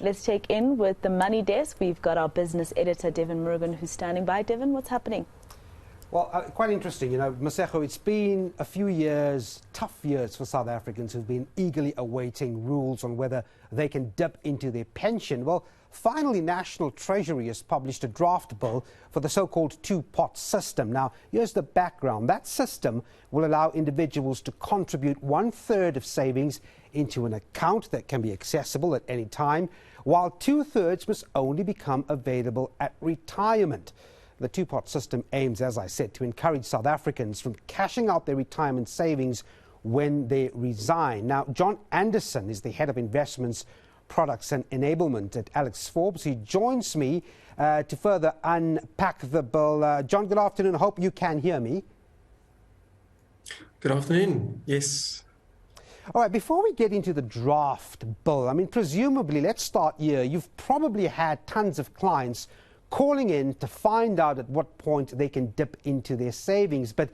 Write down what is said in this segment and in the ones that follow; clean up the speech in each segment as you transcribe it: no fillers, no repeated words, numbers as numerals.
Let's check in with the Money Desk. We've got our business editor, Devin Murugan, who's standing by. Devin, what's happening? Well, quite interesting. You know, Maseko, it's been a few years, tough years for South Africans who've been eagerly awaiting rules on whether they can dip into their pension. Well, finally, National Treasury has published a draft bill for the so-called two-pot system. Now, here's the background. That system will allow individuals to contribute 1/3 of savings into an account that can be accessible at any time, while 2/3 must only become available at retirement. The two-pot system aims, as I said, to encourage South Africans from cashing out their retirement savings when they resign. Now, John Anderson is the head of investments, products and enablement at Alex Forbes. He joins me to further unpack the bill. John, good afternoon. I hope you can hear me. Good afternoon. Yes. All right, before we get into the draft bill, I mean, presumably, let's start here. You've probably had tons of clients calling in to find out at what point they can dip into their savings. But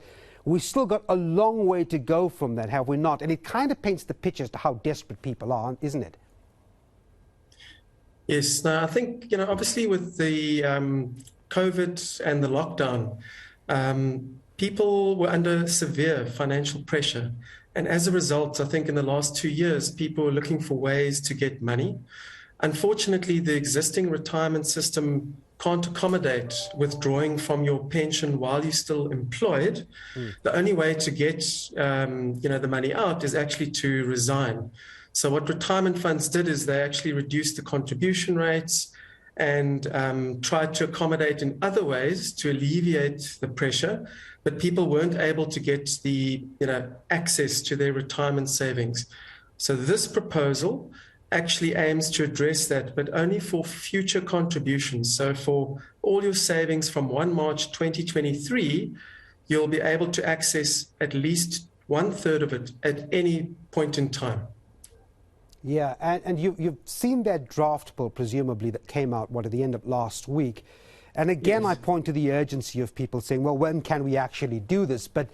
we've still got a long way to go from that, have we not? And it kind of paints the picture as to how desperate people are, isn't it? Yes. Now, I think, obviously with the COVID and the lockdown, people were under severe financial pressure. And as a result, I think in the last 2 years, people were looking for ways to get money. Unfortunately, the existing retirement system can't accommodate withdrawing from your pension while you're still employed. The only way to get the money out is actually to resign. So what retirement funds did is they actually reduced the contribution rates and tried to accommodate in other ways to alleviate the pressure, but people weren't able to get the access to their retirement savings. So this proposal actually aims to address that, but only for future contributions. So for all your savings from 1 March 2023, you'll be able to access at least 1/3 of it at any point in time. Yeah, and you've seen that draft bill, presumably, that came out, at the end of last week. And again, yes. I point to the urgency of people saying, well, when can we actually do this? But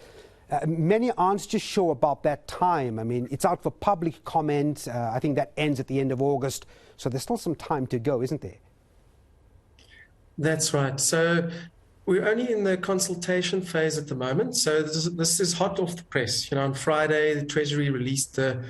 many aren't just sure about that time. I mean, it's out for public comment. I think that ends at the end of August. So there's still some time to go, isn't there? That's right. So we're only in the consultation phase at the moment. So this is hot off the press. On Friday, the Treasury released the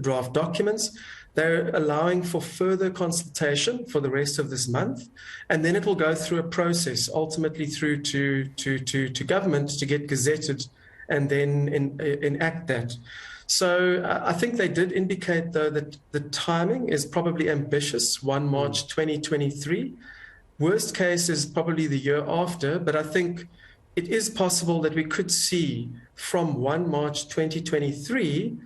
draft documents. They're allowing for further consultation for the rest of this month, and then it will go through a process, ultimately through to government to get gazetted and then enact that. So I think they did indicate, though, that the timing is probably ambitious, 1 March 2023. Worst case is probably the year after, but I think it is possible that we could see from 1 March 2023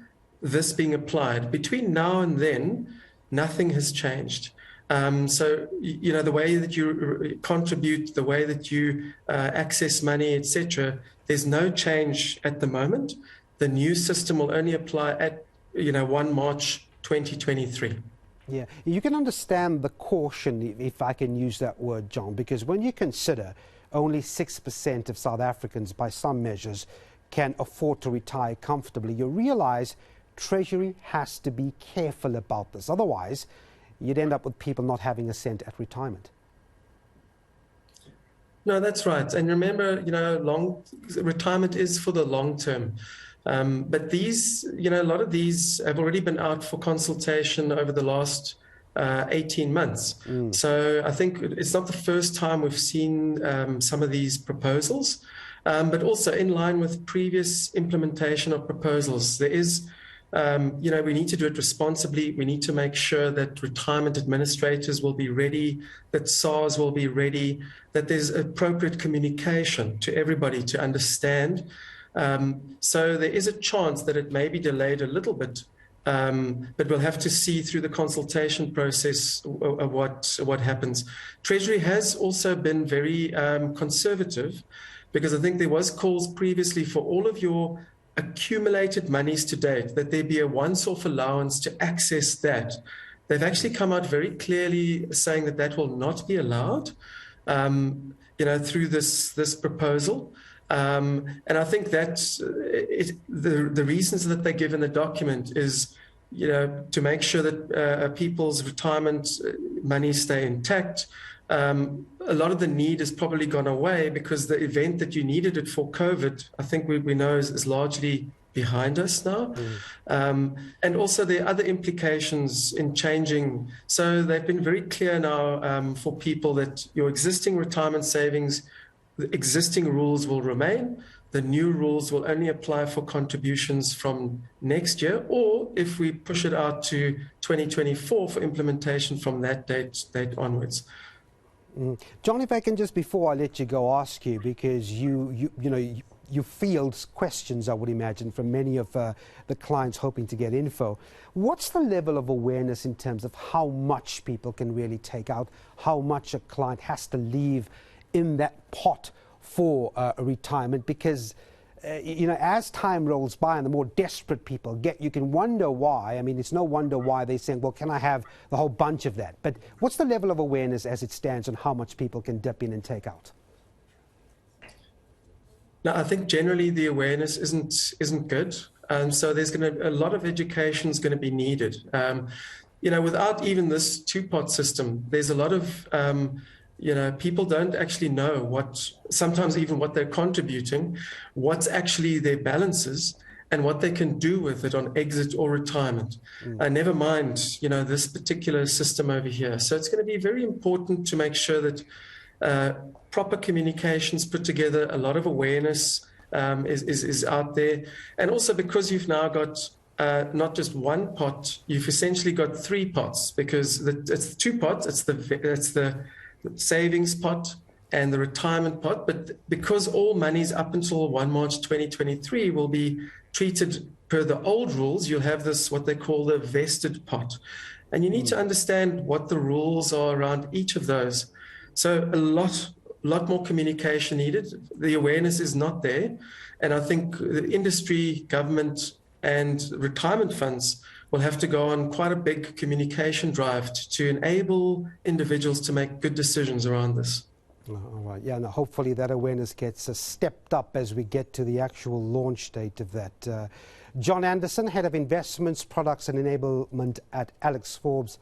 this being applied. Between now and then, nothing has changed. So, the way that you contribute, the way that you access money, etc., there's no change at the moment. The new system will only apply at, 1 March 2023. Yeah, you can understand the caution, if I can use that word, John, because when you consider only 6% of South Africans, by some measures, can afford to retire comfortably, you realize Treasury has to be careful about this. Otherwise, you'd end up with people not having a cent at retirement. No, that's right. And remember, retirement is for the long term. But these, a lot of these have already been out for consultation over the last 18 months. So I think it's not the first time we've seen some of these proposals, but also in line with previous implementation of proposals. There is we need to do it responsibly. We need to make sure that retirement administrators will be ready, that SARS will be ready, that there's appropriate communication to everybody to understand. So there is a chance that it may be delayed a little bit, but we'll have to see through the consultation process what happens. Treasury has also been very conservative, because I think there was calls previously for all of your accumulated monies to date, that there be a once-off allowance to access that. They've actually come out very clearly saying that that will not be allowed, through this proposal. And I think that the reasons that they give in the document is to make sure that people's retirement money stay intact. A lot of the need has probably gone away because the event that you needed it for, COVID, I think we know is largely behind us now. And also there are other implications in changing. So they've been very clear now for people that your existing retirement savings, the existing rules will remain. The new rules will only apply for contributions from next year, or if we push it out to 2024 for implementation from that date onwards. John, if I can just, before I let you go, ask you, because you field questions, I would imagine, from many of the clients hoping to get info. What's the level of awareness in terms of how much people can really take out, how much a client has to leave in that pot for a retirement? Because as time rolls by and the more desperate people get, you can wonder why. I mean, it's no wonder why they're saying, well, can I have the whole bunch of that? But what's the level of awareness as it stands on how much people can dip in and take out? Now, I think generally the awareness isn't good. So there's a lot of education is going to be needed. Without even this two-pot system, there's a lot of people don't actually know sometimes even what they're contributing, what's actually their balances, and what they can do with it on exit or retirement. Never mind, this particular system over here. So it's going to be very important to make sure that proper communications put together, a lot of awareness is out there. And also because you've now got not just one pot, you've essentially got three pots, because it's two pots. It's the savings pot and the retirement pot, but because all monies up until 1 March 2023 will be treated per the old rules, you'll have this, what they call the vested pot. And you need to understand what the rules are around each of those. So a lot more communication needed. The awareness is not there. And I think the industry, government, and retirement funds will have to go on quite a big communication drive to enable individuals to make good decisions around this. All right. Yeah, no, hopefully that awareness gets stepped up as we get to the actual launch date of that. John Anderson, Head of Investments, Products and Enablement at Alex Forbes.